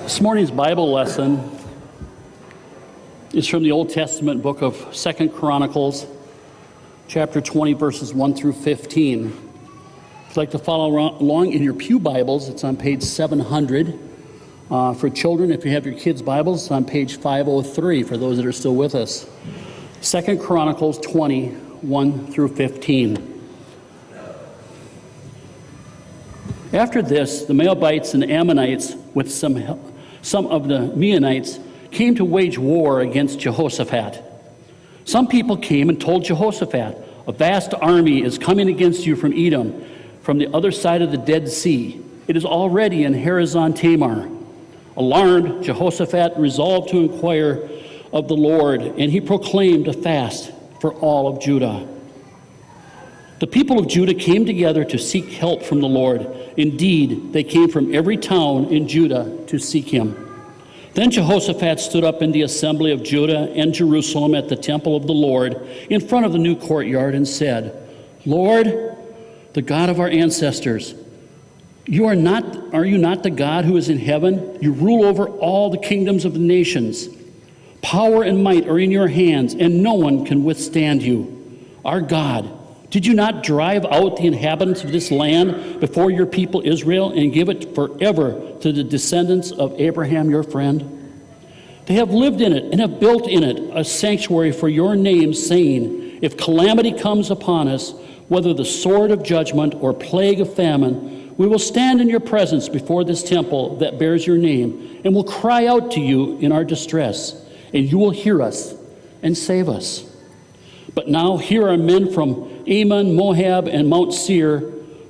This morning's Bible lesson is from the Old Testament book of 2 Chronicles, chapter 20, verses 1 through 15. If you'd like to follow along in your pew Bibles, it's on page 700. For children, if you have your kids' Bibles, it's on page 503 for those that are still with us. 2 Chronicles 20, 1 through 15. After this, the Moabites and Ammonites, with some of the Meunites, came to wage war against Jehoshaphat. Some people came and told Jehoshaphat, "A vast army is coming against you from Edom, from the other side of the Dead Sea. It is already in Harazon Tamar." Alarmed, Jehoshaphat resolved to inquire of the Lord, and he proclaimed a fast for all of Judah. The people of Judah came together to seek help from the Lord. Indeed, they came from every town in Judah to seek him. Then Jehoshaphat stood up in the assembly of Judah and Jerusalem at the temple of the Lord in front of the new courtyard and said, "Lord, the God of our ancestors, are you not the God who is in heaven? You rule over all the kingdoms of the nations. Power and might are in your hands, and no one can withstand you. Our God, did you not drive out the inhabitants of this land before your people Israel and give it forever to the descendants of Abraham your friend? They have lived in it and have built in it a sanctuary for your name, saying, if calamity comes upon us, whether the sword of judgment or plague of famine, we will stand in your presence before this temple that bears your name and will cry out to you in our distress, and you will hear us and save us. But now here are men from Ammon, Moab, and Mount Seir,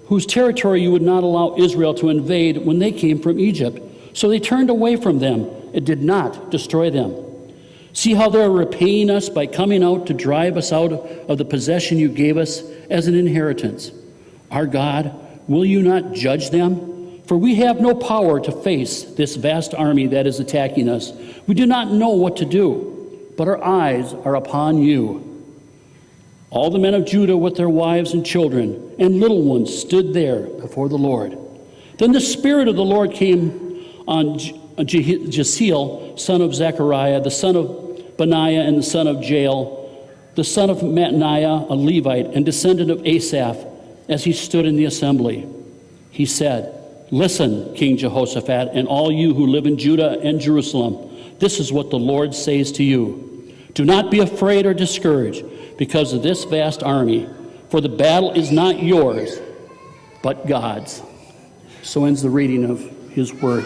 whose territory you would not allow Israel to invade when they came from Egypt. So they turned away from them and did not destroy them. See how they're repaying us by coming out to drive us out of the possession you gave us as an inheritance. Our God, will you not judge them? For we have no power to face this vast army that is attacking us. We do not know what to do, but our eyes are upon you." All the men of Judah with their wives and children and little ones stood there before the Lord. Then the Spirit of the Lord came on Jehiel, son of Zechariah, the son of Benaiah, and the son of Jael, the son of Mattaniah, a Levite, and descendant of Asaph, as he stood in the assembly. He said, "Listen, King Jehoshaphat, and all you who live in Judah and Jerusalem, this is what the Lord says to you. Do not be afraid or discouraged because of this vast army, for the battle is not yours, but God's." So ends the reading of his word.